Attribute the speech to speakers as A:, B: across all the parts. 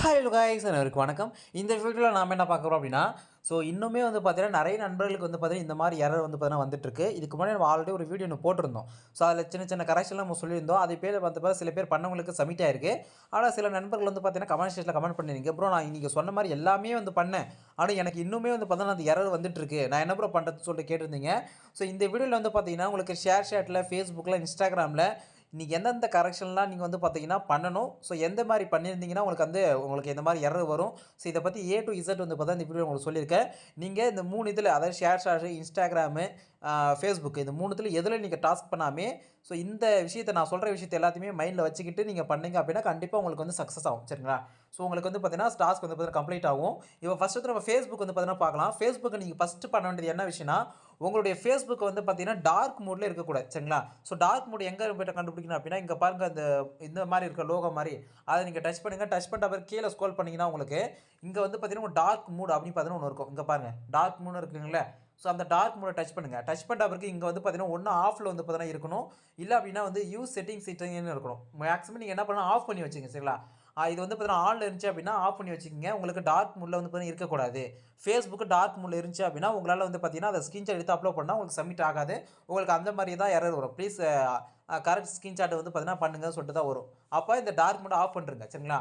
A: Hi guys அனைவருக்கும் வணக்கம். இந்த வீடியோவில் நாம் என்ன பார்க்குறோம் அப்படின்னா, இன்னுமே வந்து பார்த்தீங்கன்னா நிறைய நண்பர்களுக்கு வந்து பார்த்தீங்கன்னா இந்த மாதிரி எரர் வந்து பார்த்தீங்கன்னா வந்துட்டுருக்கு. இதுக்கு முன்னாடி நம்ம ஆல்ரெடி ஒரு வீடியோ ஒன்று போட்டிருந்தோம். அதில் சின்ன சின்ன கரெக்ஷன்லாம் நம்ம சொல்லியிருந்தோம். அது பேர் வந்து பார்த்தா சில பேர் பண்ணவங்களுக்கு சப்மிட் ஆயிருக்கு. ஆனால் சில நண்பர்கள் வந்து பார்த்தீங்கன்னா கமெண்ட் செக்ஷனில் கமெண்ட் பண்ணிருங்க, ப்ரோ நான் நீங்கள் சொன்ன மாதிரி எல்லாமே வந்து பண்ணேன், ஆனால் எனக்கு இன்னுமே வந்து பார்த்தீங்கன்னா அந்த எரர் வந்துட்டுருக்கு, நான் என்ன ப்ரோ பண்ணுறதுன்னு சொல்லிட்டு கேட்டிருந்தீங்க. இந்த வீடியோவில் வந்து பார்த்தீங்கன்னா உங்களுக்கு ஷேரில் ஃபேஸ்புக்கில் இன்ஸ்டாகிராமில் நீங்கள் எந்தெந்த கரெக்ஷன்லாம் நீங்கள் வந்து பார்த்தீங்கன்னா பண்ணணும். எந்த மாதிரி பண்ணியிருந்தீங்கன்னா உங்களுக்கு எந்த மாதிரி எரர் வரும். இதை பற்றி ஏ டு இசட் வந்து பார்த்தா இந்த வீடியோ உங்களுக்கு சொல்லியிருக்கேன். நீங்கள் இந்த 3 இதில், அதாவது ஷேர், இன்ஸ்டாகிராமு, ஃபேஸ்புக், இந்த 3த்துல எதில் நீங்கள் டாஸ்க் பண்ணாமே இந்த விஷயத்தை நான் சொல்கிற விஷயத்தை எல்லாத்தையுமே மைண்டில் வச்சுக்கிட்டு நீங்கள் பண்ணீங்க அப்படின்னா கண்டிப்பாக உங்களுக்கு வந்து சக்ஸஸ் ஆகும். சரிங்களா? உங்களுக்கு வந்து பார்த்தீங்கன்னா டாஸ்க் வந்து பார்த்தீங்கன்னா கம்ப்ளீட் ஆகும். இப்போ ஃபஸ்ட்டு நம்ம ஃபேஸ்புக் வந்து பார்த்தீங்கன்னா பார்க்கலாம். ஃபேஸ்புக்கை நீங்கள் ஃபஸ்ட்டு பண்ண வேண்டியது என்ன விஷயம்னா, உங்களுடைய ஃபேஸ்புக் வந்து பார்த்தீங்கன்னா டார்க் மோட்ல இருக்கக்கூடாது. சரிங்களா? டார்க் மோட் எங்கே போய்ட்டு கண்டுபிடிக்கணும் அப்படின்னா, இங்கே பாருங்க, இந்த மாதிரி இருக்க லோகோ மாதிரி அதை நீங்கள் டச் பண்ணுங்க. டச் பண்ணிட்ட பிறகு கீழே ஸ்க்ரோல் பண்ணீங்கன்னா உங்களுக்கு இங்கே வந்து பார்த்தீங்கன்னா டார்க் மூட் அப்படின்னு பார்த்தீங்கன்னா ஒன்று இருக்கும். இங்கே பாருங்க, டார்க் மூட் இருக்குங்களே. அந்த டார்க் மோட டச் பண்ணுங்க. டச் பண்ணிட்ட பிறகு இங்கே வந்து பார்த்தீங்கன்னா ஒன்று ஆஃப்ல வந்து பார்த்தீங்கன்னா இருக்கணும், இல்லை அப்படின்னா வந்து யூஸ் செட்டிங்னு இருக்கணும். மேக்ஸிமம் நீங்கள் என்ன பண்ணலாம், ஆஃப் பண்ணி வச்சுங்க. சரிங்களா? இது வந்து பார்த்தீங்கன்னா ஆன்ல இருந்துச்சு அப்படின்னா ஆஃப் பண்ணி வச்சுக்கோங்க. உங்களுக்கு டார்க் மூட்ல வந்து பார்த்தீங்கன்னா இருக்கக்கூடாது. ஃபேஸ்புக் டார்க் மூட்ல இருந்துச்சு அப்படின்னா உங்களால் வந்து பார்த்தீங்கன்னா அதை ஸ்க்ரீன்ஷாட் எடுத்து அப்லோட் பண்ணால் உங்களுக்கு சப்மிட் ஆகாது. உங்களுக்கு அந்த மாதிரி தான் எரர் வரும். ப்ளீஸ் கரெக்ட் ஸ்க்ரீன்ஷாட் வந்து பார்த்தீங்கன்னா பண்ணுங்கன்னு சொல்லிட்டு தான் வரும். அப்போ இந்த டார்க் மோட ஆஃப் பண்ணுறங்க. சரிங்களா?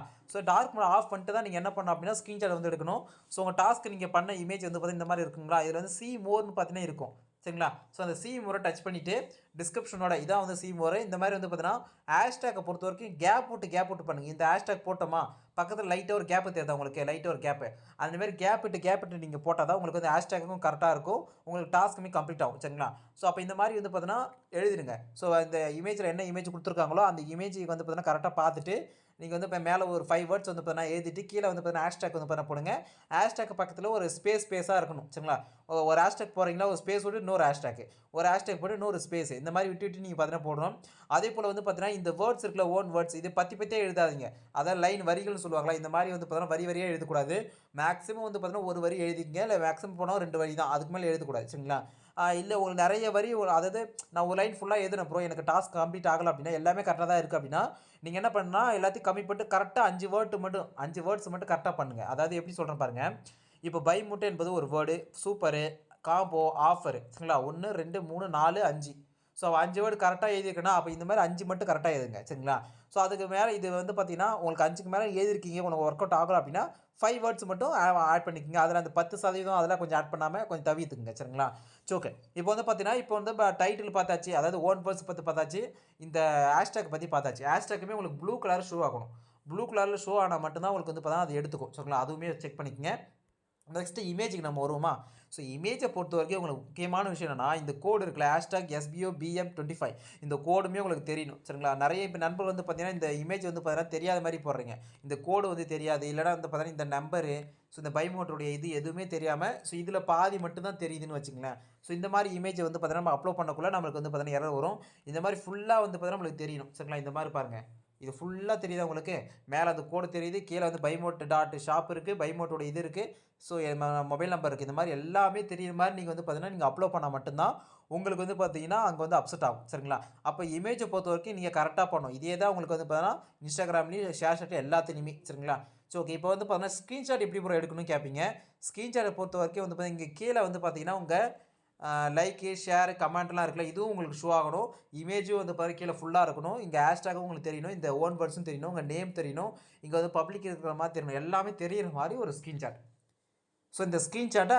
A: டார்க் மோட ஆஃப் பண்ணிட்டு தான் நீங்கள் என்ன பண்ணணும் அப்படின்னா ஸ்க்ரீன்ஷாட் வந்து எடுக்கணும். உங்கள் டாஸ்க் நீங்கள் பண்ண இமேஜ் வந்து பார்த்தீங்கன்னா இந்த மாதிரி இருக்குங்களா, இதில் வந்து சி மோர்னு பார்த்தீங்கன்னா இருக்கும். சரிங்களா? அந்த சி மோரை டச் பண்ணிவிட்டு டிஸ்கிரிப்ஷனோட இதான் வந்து சி மோர். இந்த மாதிரி வந்து பார்த்தீங்கன்னா ஹேஷ்டேக்கை பொறுத்த வரைக்கும் கேப் விட்டு பண்ணுங்கள். இந்த ஹேஷ்டேக் போட்டோமா பக்கத்தில் லைட்டாக ஒரு கேப்பு தெரியுதா உங்களுக்கு, லைட்டாக ஒரு கேப்பு, அந்த மாதிரி கேப் விட்டு நீங்கள் போட்டால் தான் உங்களுக்கு வந்து ஹேஷ்டேக்கும் கரெக்டாக இருக்கும், உங்களுக்கு டாஸ்க்குமே கம்ப்ளீட் ஆகும். சரிங்களா? அப்போ இந்த மாதிரி வந்து பார்த்தீங்கன்னா எழுதிடுங்க. இந்த இமேஜில் என்ன இமேஜ் கொடுத்துருக்காங்களோ அந்த இமேஜுக்கு வந்து பார்த்தீங்கன்னா கரெக்டாக பார்த்துட்டு நீங்கள் வந்து இப்போ மேலே ஒரு 5 வேர்ட்ஸ் வந்து பார்த்தீங்கன்னா எழுதிட்டு கீழே வந்து பார்த்தீங்கன்னா ஹேஷ்டேக் வந்து பார்த்தீங்கன்னா போடுங்க. ஹேஷ்டேக் பக்கத்தில் ஒரு ஸ்பேஸாக இருக்கணும். சரிங்களா? ஒரு ஹேஷ்டேக் போகிறீங்களா, ஒரு ஸ்பேஸ் விட்டு இன்னொரு ஹேஷ்டேக், ஒரு ஹேஷ்டேக் போட்டு இன்னொரு ஸ்பேஸ், இந்த மாதிரி விட்டு நீங்கள் பார்த்தீங்கன்னா போடணும். அதே போல் வந்து பார்த்தீங்கன்னா இந்த வேர்ட்ஸ் இருக்குல்ல, ஓன் வேர்ட்ஸ், இது பத்தியே எழுதாதீங்க. அதாவது லைன் வரிகள்னு சொல்லுவாங்களா, இந்த மாதிரி வந்து பார்த்தீங்கன்னா வரியாக எழுதக்கூடாது. மேக்ஸிமம் வந்து பார்த்தீங்கன்னா ஒரு வரி எழுதிங்க, இல்லை மேக்ஸிமம் போனால் 2 வரி தான், அதுக்கு மேலே எழுதக்கூடாது. சரிங்களா? இல்லை உங்களுக்கு நிறைய வரி, அதாவது நான் ஒரு லைன் ஃபுல்லாக எழுதுனேன் ப்ரோ, எனக்கு டாஸ்க் கம்ப்ளீட் ஆகலை அப்படின்னா, எல்லாமே கரெக்டாக தான் இருக்குது அப்படின்னா நீங்கள் என்ன பண்ணால் எல்லாத்தையும் கம்மி பண்ணிட்டு கரெக்டாக 5 வேர்ட்ஸ் மட்டும் கரெக்டாக பண்ணுங்கள். அதாவது எப்படி சொல்கிறேன் பாருங்கள். இப்போ பை மூட்டை என்பது ஒரு வேர்டு, சூப்பரு, காம்போ, ஆஃபர், சரிங்களா? 1 2 3 4 5. 5 வேர்டு கரெக்டாக எழுதியிருக்குன்னா அப்போ இந்த மாதிரி 5 மட்டும் கரெக்டாக எழுதுங்க. சரிங்களா? அதுக்கு மேலே இது வந்து பார்த்தீங்கன்னா உங்களுக்கு 5க்கு மேலே எழுதிருக்கீங்க, உங்களுக்கு ஒர்க் அவுட் ஆகலை அப்படின்னா 5 வேர்ட்ஸ் மட்டும் ஆட் பண்ணிக்கோங்க. அதில் அந்த 10% அதெல்லாம் கொஞ்சம் ஆட் பண்ணாமல் கொஞ்சம் தவிர்த்துக்குங்க. சரிங்களா? ஓகே. இப்போ வந்து பார்த்தீங்கன்னா இப்போ வந்து டைட்டில் பார்த்தாச்சு, அதாவது ஓன் வேர்ட்ஸ் பற்றி பார்த்தாச்சு, இந்த ஹேஷ்டேக் பற்றி பார்த்தாச்சு. ஹேஷ்டேக்குமே உங்களுக்கு ப்ளூ கலர் ஷோ ஆகணும். ப்ளூ கலரில் ஷோ ஆனால் மட்டும்தான் உங்களுக்கு வந்து பார்த்தா அது எடுத்துக்கும். சரிங்களா? அதுவுமே செக் பண்ணிக்கங்க. நெக்ஸ்ட்டு இமேஜுக்கு நம்ம வருவோமா. இமேஜை பொறுத்த வரைக்கும் உங்களுக்கு முக்கியமான விஷயம் என்னன்னா, இந்த கோடு இருக்குல்ல, #SBOBM25, இந்த கோடுமே உங்களுக்கு தெரியணும். சரிங்களா? நிறைய இப்போ நண்பர்கள் வந்து பார்த்தீங்கன்னா இந்த இமேஜ் வந்து பார்த்தீங்கன்னா தெரியாத மாதிரி போடுறீங்க. இந்த கோடு வந்து தெரியாது, இல்லைனா வந்து பார்த்தீங்கன்னா இந்த நம்பரு, இந்த பைமோட்டருடைய இது எதுவுமே தெரியாமல் இதில் பாதி மட்டும் தான் தெரியுதுன்னு வச்சுங்களேன். இந்த மாதிரி இமேஜை வந்து பார்த்தீங்கன்னா நம்ம அப்லோட் பண்ணக்குள்ள நம்மளுக்கு வந்து பார்த்தீங்கன்னா எரர் வரும். இந்த மாதிரி ஃபுல்லாக வந்து பார்த்தீங்கன்னா நம்மளுக்கு தெரியணும். சரிங்களா? இந்த மாதிரி பாருங்கள், இது ஃபுல்லாக தெரியுதா உங்களுக்கு, மேலே அந்த கோடு தெரியுது, கீழே வந்து பைமோட் டாட் ஷாப் இருக்குது, பைமோட்டோட இது இருக்குது, மொபைல் நம்பர் இருக்குது. இந்த மாதிரி எல்லாமே தெரியுற மாதிரி நீங்கள் வந்து பார்த்தீங்கன்னா நீங்கள் அப்லோட் பண்ணால் மட்டும்தான் உங்களுக்கு வந்து பார்த்தீங்கன்னா அங்கே வந்து அப்செட் ஆகும். சரிங்களா? அப்போ இமேஜை பொறுத்த வரைக்கும் நீங்கள் கரெக்டாக பண்ணணும். இதே தான் உங்களுக்கு வந்து பார்த்தீங்கன்னா இன்ஸ்டாகிராம்லேயும் ஷேர் எல்லாத்துலேயுமே. சரிங்களா? ஓகே. இப்போ வந்து பார்த்தீங்கன்னா ஸ்க்ரீன்ஷாட் எப்படி ப்ரோ எடுக்கணும்னு கேட்பீங்க. ஸ்க்ரீன்ஷாட்டை பொறுத்த வரைக்கும் வந்து பார்த்தீங்கன்னா இங்கே கீழே வந்து பார்த்தீங்கன்னா உங்கள் லைக்கு, ஷேர், கமெண்ட்லாம் இருக்குல்ல, இதுவும் உங்களுக்கு ஷோ ஆகணும். இமேஜும் வந்து பாருங்க கீழே ஃபுல்லாக இருக்கணும். இங்கே ஹேஷ்டேக்கும் உங்களுக்கு தெரியணும், இந்த ஓன் வேர்ட்ஸும் தெரியணும், உங்கள் நேம் தெரியணும், இங்கே வந்து பப்ளிக் இருக்கிற மாதிரி தெரியணும், எல்லாமே தெரியிற மாதிரி ஒரு ஸ்க்ரீன்ஷாட். இந்த ஸ்க்ரீன்ஷாட்டை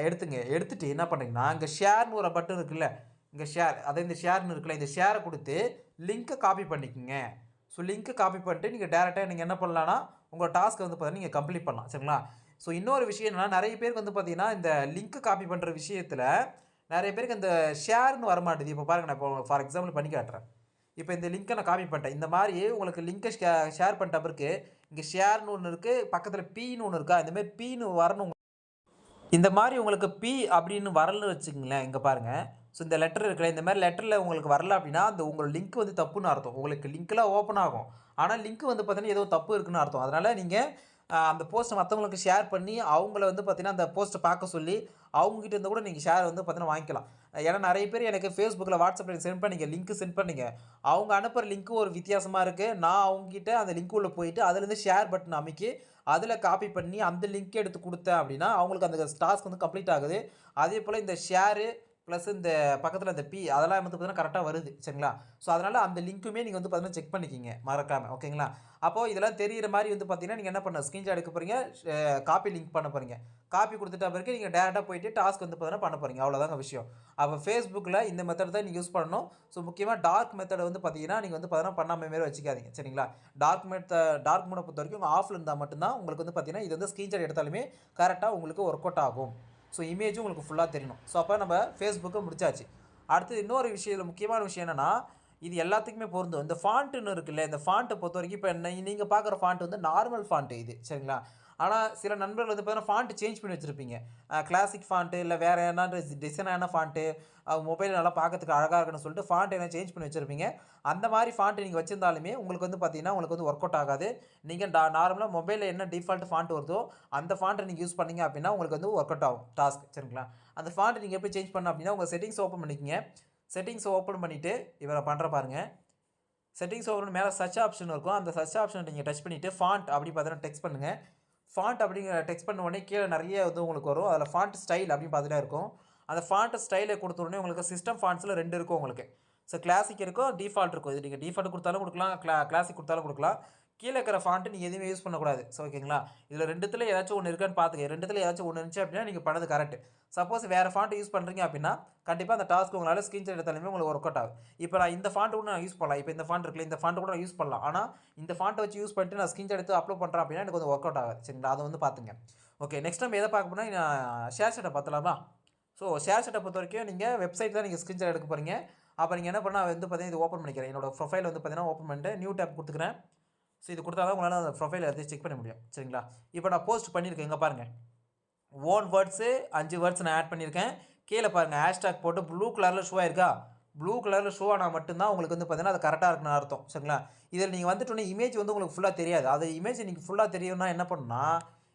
A: எடுத்துங்க. எடுத்துட்டு என்ன பண்ணுறீங்கன்னா, இங்கே ஷேர்னு ஒரு பட்டன் இருக்குல்ல, இங்கே ஷேர், அதாவது இந்த ஷேர்னு இருக்குல்ல, இந்த ஷேரை கொடுத்து லிங்க்கை காப்பி பண்ணிக்கோங்க. லிங்க்கை காப்பி பண்ணிட்டு நீங்கள் டேரெக்டாக நீங்கள் என்ன பண்ணலான்னா உங்கள் டாஸ்க்கை வந்து பார்த்தீங்கன்னா நீங்கள் கம்ப்ளீட் பண்ணலாம். சரிங்களா? இன்னொரு விஷயம் என்னன்னா, நிறைய பேருக்கு வந்து பார்த்தீங்கன்னா இந்த லிங்க் காப்பி பண்ணுற விஷயத்தில் நிறைய பேருக்கு இந்த ஷேர்னு வரமாட்டேது. இப்போ பாருங்க, நான் இப்போ ஃபார் எக்ஸாம்பிள் பண்ணி காட்டுறேன். இப்போ இந்த லிங்க்கை நான் காப்பி பண்ணிட்டேன். இந்த மாதிரி உங்களுக்கு லிங்க்கை ஷேர் பண்ணிட்ட பிறகு இங்கே ஷேர்னு ஒன்று இருக்குது, பக்கத்தில் பீன்னு ஒன்று இருக்கா, இந்த மாதிரி பீன்னு வரணும். இந்த மாதிரி உங்களுக்கு பி அப்படின்னு வரலன்னு வச்சுக்கங்களேன், இங்கே பாருங்கள். இந்த லெட்டர் இருக்குல்ல, இந்த மாதிரி லெட்டரில் உங்களுக்கு வரல அப்படின்னா அந்த உங்கள் லிங்க் வந்து தப்புன்னு அர்த்தம். உங்களுக்கு லிங்க்லாம் ஓப்பன் ஆகும், ஆனால் லிங்க் வந்து பார்த்தீங்கன்னா ஏதோ தப்பு இருக்குன்னு அர்த்தம். அதனால் நீங்கள் அந்த போஸ்ட்டை மற்றவங்களுக்கு ஷேர் பண்ணி அவங்கள வந்து பார்த்தீங்கன்னா அந்த போஸ்ட்டை பார்க்க சொல்லி அவங்ககிட்ட இருந்து கூட நீங்கள் ஷேர் வந்து பார்த்தீங்கன்னா வாங்கிக்கலாம். ஏன்னா நிறைய பேர் எனக்கு ஃபேஸ்புக்கில் வாட்ஸ்அப்பில் சென்ட் பண்ணிங்க லிங்க் சென்ட் பண்ணிங்க. அவங்க அனுப்புகிற லிங்க்கு ஒரு வித்தியாசமாக இருக்குது. நான் அவங்ககிட்ட அந்த லிங்க் உள்ள போயிட்டு அதுலேருந்து ஷேர் பட்டன் அமைக்கி அதில் காப்பி பண்ணி அந்த லிங்க் எடுத்து கொடுத்தேன் அப்படின்னா அவங்களுக்கு அந்த டாஸ்க் வந்து கம்ப்ளீட் ஆகுது. அதே போல் இந்த ஷேரு ப்ளஸ் இந்த பக்கத்தில் இந்த அதெல்லாம் வந்து பார்த்தீங்கன்னா கரெக்டாக வருது சரிங்களா. ஸோ அதனால் அந்த லிங்க்குமே நீங்கள் வந்து பார்த்தீங்கன்னா செக் பண்ணிக்கிங்க மறக்காமல் ஓகேங்களா. அப்போது இதெல்லாம் தெரியிற மாதிரி வந்து பார்த்தீங்கன்னா நீங்கள் என்ன பண்ண ஸ்க்ரீன்ஷாட் எடுக்க போகிறீங்க, காப்பி லிங்க் பண்ண போகிறீங்க. காப்பி கொடுத்துட்ட பிறகு நீங்கள் டேரெக்டாக போயிட்டு டாஸ்க் வந்து பார்த்தீங்கன்னா பண்ண போகிறீங்க. அவ்வளோதாங்க விஷயம். அப்போ ஃபேஸ்புக்கில் இந்த மெத்தட் தான் நீங்கள் யூஸ் பண்ணணும். ஸோ முக்கியமாக டார்க் மெத்தட் வந்து பார்த்தீங்கன்னா நீங்கள் வந்து பார்த்தீங்கன்னா பண்ணாமல் மாரி வச்சுக்காதீங்க சரிங்களா. டார்க் மோடை பொறுத்த வரைக்கும் உங்கள் ஆஃபில் இருந்தால் மட்டும்தான் உங்களுக்கு வந்து பார்த்தீங்கன்னா இது வந்து ஸ்க்ரீன்ஷாட் எடுத்தாலுமே கரெக்டாக உங்களுக்கு ஒர்க் அவுட் ஆகும். ஸோ இமேஜும் உங்களுக்கு ஃபுல்லாக தெரியணும். ஸோ அப்போ நம்ம ஃபேஸ்புக்கை முடிச்சாச்சு. அடுத்து இன்னொரு விஷயம், முக்கியமான விஷயம் என்னென்னா இது எல்லாத்துக்குமே பொருந்தும். இந்த ஃபாண்ட்டுன்னு இருக்குல்ல, இந்த ஃபாண்ட்டை பொறுத்த வரைக்கும் இப்போ நீங்கள் பார்க்குற ஃபாண்ட் வந்து நார்மல் ஃபாண்ட்டு இது சரிங்களா. ஆனால் சில நண்பர்கள் வந்து பார்த்தீங்கன்னா ஃபாண்ட்டு சேஞ்ச் பண்ணி வச்சுருப்பீங்க. கிளாசிக் ஃபாண்ட்டு இல்லை வேறு என்ன டிசைனான ஃபாண்ட்டு மொபைல் நல்லா பார்க்கறதுக்கு அழகாக இருக்குன்னு சொல்லிட்டு ஃபாண்ட் என்ன சேஞ்ச் பண்ணி வச்சுருப்பீங்க. அந்த மாதிரி ஃபாண்ட்டு நீங்கள் வச்சிருந்தாலுமே உங்களுக்கு வந்து பார்த்தீங்கன்னா உங்களுக்கு வந்து ஒர்க் அவுட் ஆகாது. நீங்கள் நார்மலாக மொபைலில் என்ன டிஃபால்ட் ஃபாண்ட் வருதோ அந்த ஃபாண்ட்டை நீங்கள் யூஸ் பண்ணீங்க அப்படின்னா உங்களுக்கு வந்து ஒர்க் அவுட் ஆகும் டாஸ்க் சரிங்களா. அந்த ஃபாண்ட்டை நீங்கள் எப்படி சேஞ்ச் பண்ணணும் அப்படின்னா உங்கள் செட்டிங்ஸ் ஓப்பன் பண்ணிக்கிங்க. செட்டிங்ஸ் ஓப்பன் பண்ணிவிட்டு இவரை பண்ணுற பாருங்கள். செட்டிங்ஸ் ஓப்பன் மேலே சர்ச் ஆப்ஷன் இருக்கும். அந்த சர்ச் ஆப்ஷனை நீங்கள் டச் பண்ணிவிட்டு ஃபாண்ட் அப்படி பார்த்தீங்கன்னா டெக்ஸ்ட் பண்ணுங்கள். ஃபாண்ட் அப்படிங்கிற டெக்ஸ்ட் பண்ண உடனே கீழே நிறைய வந்து உங்களுக்கு வரும். அதில் ஃபாண்ட் ஸ்டைல் அப்படின்னு பார்த்துட்டே இருக்கும். அந்த ஃபாண்ட் ஸ்டைலை கொடுத்த உடனே உங்களுக்கு சிஸ்டம் ஃபாண்ட்ஸில் 2 இருக்கும் உங்களுக்கு. ஸோ கிளாசிக் இருக்கும், டிஃபால்ட் இருக்கும். இது நீங்கள் டிஃபால்ட் கொடுத்தாலும் கொடுக்கலாம், கிளாசிக் கொடுத்தாலும் கொடுக்கலாம். கீழே இருக்கிற ஃபாண்ட்டு நீங்கள் எதுவுமே யூஸ் பண்ணக்கூடாது. ஸோ ஓகேங்களா. இதில் 2த்துல ஏதாச்சும் ஒன்று இருக்கான்னு பார்த்துக்க. 2த்துல ஏதாச்சும் ஒன்று இருந்துச்சு அப்படின்னா நீங்கள் பண்ணது கரெக்ட். சப்போஸ் வேறு ஃபாண்ட் யூஸ் பண்ணுறீங்க அப்படின்னா கண்டிப்பாக அந்த டாஸ்க் உங்களால் ஸ்க்ரீன்ஷாட் எடுத்தாலுமே உங்களுக்கு ஒர்க் அவுட் ஆகும். இப்போ நான் இந்த ஃபாண்ட் கூட நான் யூஸ் பண்ணலாம். இப்போ இந்த ஃபாண்ட் இருக்குல்ல, இந்த ஃபாண்ட் கூட நான் யூஸ் பண்ணலாம். ஆனால் இந்த ஃபாண்ட்டை வச்சு யூஸ் பண்ணிட்டு நான் ஸ்க்ரீன்ஷாட் எடுத்து அப்லோட் பண்ணுறேன் அப்படின்னா எனக்கு வந்து ஒர்க் அவுட் ஆகாது சரிங்களா. அதை வந்து பார்த்துங்க. ஓகே, நெக்ஸ்ட் நம்ம எதை பார்க்க போனால் ஷேர் ஷாட்டை பார்த்தலாமா. ஸோ ஷேர் ஷாட்டை பொறுத்த வரைக்கும் நீங்கள் வெப்சைட் தான் நீங்கள் ஸ்க்ரீன்ஷாட் எடுக்க போகிறீங்க. அப்போ நீங்கள் என்ன பண்ணால் வந்து பார்த்தீங்கன்னா இது ஓப்பன் பண்ணிக்கிறேன். என்னோட ப்ரொஃபைல் வந்து பார்த்தீங்கன்னா ஓப்பன் பண்ணிட்டு நியூ டேப் கொடுத்துக்கிறேன். ஸோ இது கொடுத்தா தான் உங்களால் அந்த ப்ரொஃபைல் எடுத்து செக் பண்ண முடியும் சரிங்களா. இப்போ நான் போஸ்ட் பண்ணியிருக்கேன். இங்கே பாருங்கள், ஓன் வேர்ட்ஸு 5 வேர்ட்ஸ் நான் ஆட் பண்ணியிருக்கேன். கீழே பாருங்கள் ஹேஷ்டாக் போட்டு ப்ளூ கலரில் ஷோ ஆயிருக்கா. ப்ளூ கலரில் ஷோ ஆனால் மட்டும்தான் உங்களுக்கு வந்து பார்த்தீங்கன்னா அது கரெக்டாக இருக்குன்னு அர்த்தம் சரிங்களா. இதில் நீங்கள் வந்துட்டோன்னே இமேஜ் வந்து உங்களுக்கு ஃபுல்லாக தெரியாது. அது இமேஜ் நீங்கள் ஃபுல்லாக தெரியும்னா என்ன பண்ணணும்னா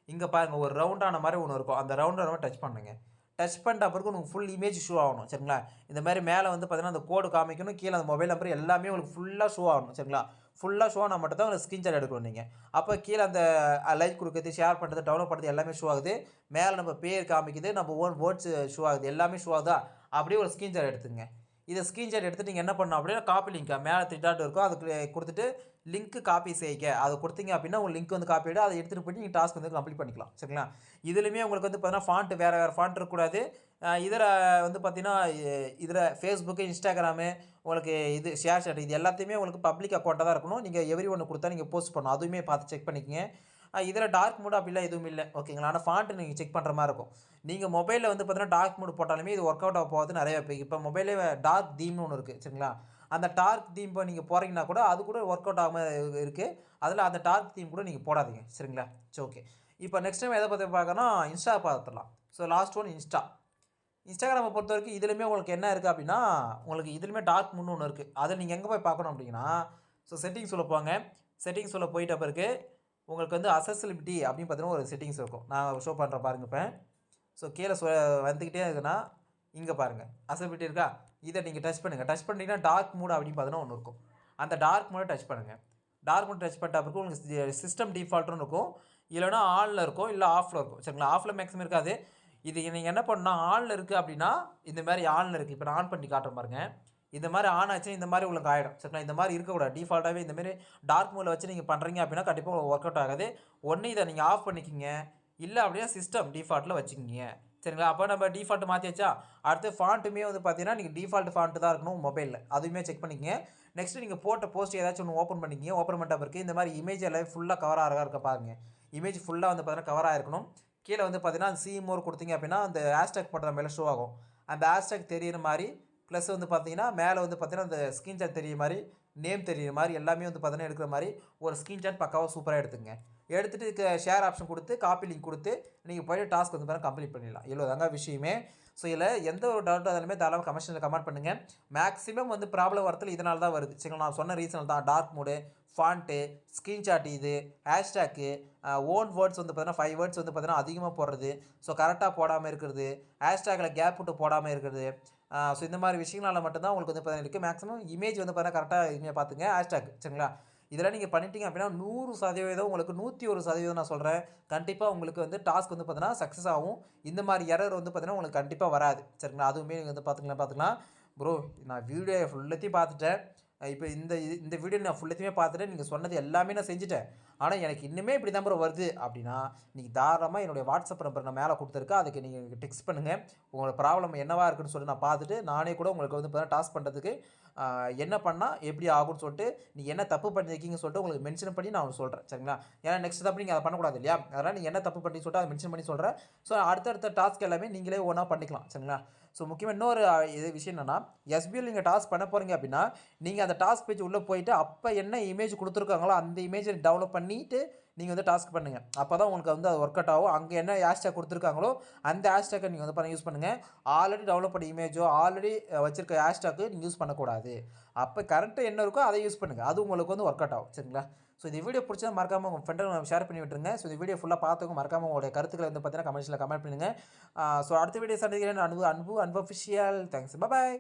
A: இங்கே பாருங்கள் ஒரு ரவுண்டான மாதிரி ஒன்று இருக்கும். அந்த ரவுண்டான மாதிரி டச் பண்ணுங்க. டச் பண்ணிட்ட பிறகு உங்களுக்கு ஃபுல் இமேஜ் ஷோ ஆகணும் சரிங்களா. இந்த மாதிரி மேலே வந்து பார்த்தீங்கன்னா அந்த கோடு காமிக்கணும், கீழே அந்த மொபைல் நம்பர் எல்லாமே உங்களுக்கு ஃபுல்லாக ஷோ ஆகணும் சரிங்களா. ஃபுல்லாக ஷோ ஆனால் மட்டும் தான் உங்களுக்கு ஸ்க்ரீன்ஷாட் எடுக்கணும் நீங்கள். அப்போ கீழே அந்த லைக் கொடுக்குறது, ஷேர் பண்ணுறது, டவுன்லோட் பண்ணுறது எல்லாமே ஷோ ஆகுது. மேலே நம்ம பேர் காமிக்குது, நம்ம ஓன் வேர்ட்ஸ் ஷோ ஆகுது, எல்லாமே ஷோ ஆகுதா. அப்படியே ஒரு ஸ்க்ரீன்ஷாட் எடுத்துங்க. இதை ஸ்க்ரீன்ஷாட் எடுத்துட்டு நீங்கள் என்ன பண்ணணும் அப்படின்னா காப்பி லிங்க் மேலே 3 டாட் இருக்கும், அதுக்கு கொடுத்துட்டு லிங்க்கு காப்பி செய்க அதை கொடுத்தீங்க அப்படின்னா உங்கள் லிங்க் வந்து காப்பி ஆகிடும். அதை எடுத்துகிட்டு போய்ட்டு நீங்கள் டாஸ்க் வந்து கம்ப்ளீட் பண்ணிக்கலாம் சரிங்களா. இதுலையுமே உங்களுக்கு வந்து பார்த்தீங்கன்னா ஃபாண்ட் வேறு ஃபாண்ட் இருக்கக்கூடாது. இதில் வந்து பார்த்தீங்கன்னா இதில் ஃபேஸ்புக்கு, இன்ஸ்டாகிராமு, உங்களுக்கு இது ஷேர் சாட் இது எல்லாத்தையுமே உங்களுக்கு பப்ளிக் அக்கௌண்ட்டாக தான் இருக்கணும். நீங்கள் எவ்ரி ஒன்று கொடுத்தா நீங்கள் போஸ்ட் பண்ணணும். அதுவுமே பார்த்து செக் பண்ணிக்கங்க. இதில் டார்க் மோட் அப்படிலாம் எதுவும் இல்லை ஓகேங்களா. ஆனால் ஃபாண்ட்டு நீங்கள் செக் பண்ணுற மாதிரி இருக்கும். நீங்கள் மொபைலில் வந்து பார்த்தீங்கன்னா டார்க் மோட் போட்டாலுமே இது ஒர்க் அவுட் ஆக போகிறது நிறைய பேர். இப்போ மொபைலே டார்க் தீம்னு ஒன்று இருக்குது சரிங்களா. அந்த டார்க் தீம் இப்போ நீங்கள் போகிறீங்கன்னா கூட அது கூட ஒர்க் அவுட் ஆகாமல் இருக்குது. அதில் அந்த டார்க் தீம் கூட நீங்கள் போடாதீங்க சரிங்களா. சரி ஓகே, இப்போ நெக்ஸ்ட் டைம் எதை பற்றி பார்க்கணும்னா இன்ஸ்டா பார்த்துடலாம். ஸோ லாஸ்ட் ஒன் இன்ஸ்டாகிராமை பொறுத்த வரைக்கும் இதுலையுமே உங்களுக்கு என்ன இருக்குது அப்படின்னா உங்களுக்கு இதுலையுமே டார்க் மூட்னு ஒன்று இருக்குது. அதை நீங்கள் எங்கே போய் பார்க்கணும் அப்படின்னா ஸோ செட்டிங்ஸ் உள்ள போங்க. செட்டிங்ஸ் உள்ள போயிட்ட பிறகு உங்களுக்கு வந்து அசசிபிலிட்டி அப்படின்னு பார்த்தீங்கன்னா ஒரு செட்டிங்ஸ் இருக்கும். நான் ஷோ பண்ணுறேன் பாருங்கள். இப்போ ஸோ கீழே வந்துக்கிட்டே இருக்குன்னா இங்கே பாருங்கள் அசசிபிலிட்டி இருக்கா. இதை நீங்கள் டச் பண்ணுங்கள். டச் பண்ணிங்கன்னா டார்க் மூட் அப்படின்னு பார்த்தீங்கன்னா ஒன்று இருக்கும். அந்த டார்க் மூடை டச் பண்ணுங்கள். டார்க் மூட் டச் பண்ணிட்ட பிறகு உங்களுக்கு சிஸ்டம் டிஃபால்ட்னு இருக்கும், இல்லைனா ஆனில் இருக்கும், இல்லை ஆஃபில் இருக்கும் சரிங்களா. ஆஃபில் மேக்ஸிமம் இருக்காது. இது நீங்கள் என்ன பண்ணால் ஆனில் இருக்குது அப்படின்னா இந்த மாதிரி ஆனில் இருக்குது. இப்போ நான் ஆன் பண்ணி காட்டுறேன் பாருங்கள். இந்த மாதிரி ஆன் ஆச்சுன்னா இந்த மாதிரி உங்களுக்கு ஆகிடும் சரிங்களா. இந்த மாதிரி இருக்கக்கூடாது. டிஃபால்ட்டாகவே இந்தமாரி டார்க் மோடில் வச்சு நீங்கள் பண்ணுறீங்க அப்படின்னா கண்டிப்பாக உங்களுக்கு ஒர்க் அவுட் ஆகாது. ஒன்று இதை நீங்கள் ஆஃப் பண்ணிக்கிங்க, இல்லை அப்படின்னா சிஸ்டம் டிஃபால்ட்டில் வச்சுக்கிங்க சரிங்களா. அப்போ நம்ம டிஃபால்ட் மாற்றியாச்சா. அடுத்து ஃபாண்ட்டுமே வந்து பார்த்தீங்கன்னா நீங்கள் டிஃபால்ட் ஃபாண்ட்டு தான் இருக்கணும் மொபைலில், அதுவுமே செக் பண்ணிக்கங்க. நெக்ஸ்ட்டு நீங்கள் போட்ட போஸ்ட் ஏதாச்சும் ஒன்று ஓப்பன் பண்ணிக்கிங்க. ஓப்பன் பண்ணிட்ட பிறகு இந்த மாதிரி இமேஜ் எல்லாமே ஃபுல்லாக கவர் ஆகிறதா இருக்க பாருங்கள். இமேஜ் ஃபுல்லாக வந்து பார்த்தீங்கன்னா கவர் ஆகிருக்கணும். கீழே வந்து பார்த்தீங்கன்னா சி மோர் கொடுத்தீங்க அப்படின்னா அந்த ஹேஷ்டாக் போடுற மேலே ஷோ ஆகும். அந்த ஹேஷ்டாக் தெரியிற மாதிரி ப்ளஸ் வந்து பார்த்தீங்கன்னா மேலே வந்து பார்த்தீங்கன்னா அந்த ஸ்க்ரீன்ஷாட் தெரியுற மாதிரி, நேம் தெரியுற மாதிரி எல்லாமே வந்து பார்த்தீங்கன்னா எடுக்கிற மாதிரி ஒரு ஸ்க்ரீன்ஷாட் பக்காவாக சூப்பராக எடுத்துங்க. எடுத்துகிட்டு ஷேர் ஆப்ஷன் கொடுத்து காப்பி லிங்க் கொடுத்து நீங்கள் போய்ட்டு டாஸ்க் வந்து பார்த்தீங்கன்னா கம்ப்ளீட் பண்ணிடலாம். இவ்வளோ தாங்க விஷயமே. ஸோ இதில் எந்த ஒரு டவுட் இருந்தாலுமே தாராளமாக கமெண்ட்ஸில் கமெண்ட் பண்ணுங்கள். மேக்ஸிமம் வந்து ப்ராப்ளம் வரத்தில் இதனால தான் வருது சரிங்களா. நான் சொன்ன ரீசன் தான் டார்க் மோடு, ஃபாண்ட்டு, ஸ்க்ரீன்ஷாட் இது, ஹேஷ்டேக்கு, ஓன் வேர்ட்ஸ் வந்து பார்த்தீங்கன்னா 5 வேர்ட்ஸ் வந்து பார்த்தீங்கன்னா அதிகமாக போடுறது. ஸோ கரெக்டாக போடாமல் இருக்கிறது, ஹேஷ்டேக்கில் கேப் விட்டு போடாமல் இருக்கிறது. ஸோ இந்த மாதிரி விஷயங்களால மட்டும்தான் உங்களுக்கு வந்து பார்த்தீங்கன்னா இருக்குது. மேக்ஸிமம் இமேஜ் வந்து பார்த்தீங்கன்னா கரெக்டாக இனிமேல் பார்த்துங்க ஹேஷ்டேக் சரிங்களா. இதெல்லாம் நீங்கள் பண்ணிட்டீங்க அப்படின்னா 100% உங்களுக்கு 101% நான் சொல்கிறேன். கண்டிப்பாக உங்களுக்கு வந்து டாஸ்க் வந்து பார்த்தீங்கன்னா சக்ஸஸ் ஆகும். இந்த மாதிரி எரர் வந்து பார்த்தீங்கன்னா உங்களுக்கு கண்டிப்பாக வராது சரிங்களா. அதுவுமே நீங்கள் வந்து பார்த்துக்கலாம். ப்ரோ நான் வீடியோ ஃபுல்லத்தையும் பார்த்துட்டேன். இப்போ இந்த வீடியோ நான் ஃபுல்லத்தையுமே பார்த்துட்டு நீங்கள் சொன்னது எல்லாமே நான் செஞ்சுட்டேன். ஆனால் எனக்கு இன்னுமே இப்படி தான் ப்ரோ வருது அப்படின்னா, நீங்கள் தாராளமாக என்னுடைய வாட்ஸ்அப் நம்பர் நான் மேலே கொடுத்துருக்கேன். அதுக்கு நீங்கள் எனக்கு டெக்ஸ்ட் பண்ணுங்கள். உங்களோட ப்ராப்ளம் என்னவா இருக்குன்னு சொல்லி நான் பார்த்துட்டு, நானே கூட உங்களுக்கு வந்து பார்த்தீங்கன்னா டாஸ்க் பண்ணுறதுக்கு என்ன பண்ணால் எப்படி ஆகும்னு சொல்லிட்டு, நீங்கள் என்ன தப்பு பண்ணியிருக்கீங்கன்னு சொல்லிட்டு உங்களுக்கு மென்ஷன் பண்ணி நான் சொல்கிறேன் சரிங்களா. ஏன்னா நெக்ஸ்ட் தப்பு நீங்கள் அதை பண்ணக்கூடாது இல்லையா. அதனால் நீங்கள் என்ன தப்பு பண்ணி சொல்லிட்டு அதை மென்ஷன் பண்ணி சொல்கிறேன். ஸோ அடுத்தடுத்த டாஸ்க் எல்லாமே நீங்களே ஒன்றா பண்ணிக்கலாம் சரிங்களா. ஸோ முக்கியமாக இன்னொரு இது விஷயம் என்னென்னா, எஸ்பிஎல் நீங்கள் டாஸ்க் பண்ண போகிறீங்க அப்படின்னா, நீங்கள் அந்த டாஸ்க் பேஜ் உள்ளே போயிட்டு அப்போ என்ன இமேஜ் கொடுத்துருக்காங்களோ அந்த இமேஜை டெவலப் பண்ணிவிட்டு நீங்கள் வந்து டாஸ்க் பண்ணுங்கள். அப்போ தான் உங்களுக்கு வந்து அது ஒர்க் அவுட் ஆகும். அங்கே என்ன ஹேஷ்டேக் கொடுத்துருக்காங்களோ அந்த ஹேஷ்டேக்கை நீங்கள் வந்து யூஸ் பண்ணுங்கள். ஆல்ரெடி டெவலப் பண்ண இமேஜோ ஆல்ரெடி வச்சிருக்க ஹேஷ்டேக்கு நீங்கள் யூஸ் பண்ணக்கூடாது. அப்போ கரெக்டாக என்ன இருக்கோ அதை யூஸ் பண்ணுங்கள். அது உங்களுக்கு வந்து ஒர்க் அவுட் ஆகும் சரிங்களா. ஸோ இந்த வீடியோ பிடிச்சா மறக்காமல் உங்கள் ஃப்ரெண்டுக்கு ஷேர் பண்ணி விட்டுருங்க. ஸோ இந்த வீடியோ ஃபுல்லாக பார்த்துங்க. மறக்காமல் உங்களுடைய கருத்துக்களை வந்து பார்த்தீங்கன்னா கமெண்ட்ஸில் கமெண்ட் பண்ணுங்கள். ஸோ அடுத்த வீடியோ சந்திக்கிறேன். அன்பு அன்பு அன்பு அஃபிஷியல். தேங்க்ஸ். பாய்.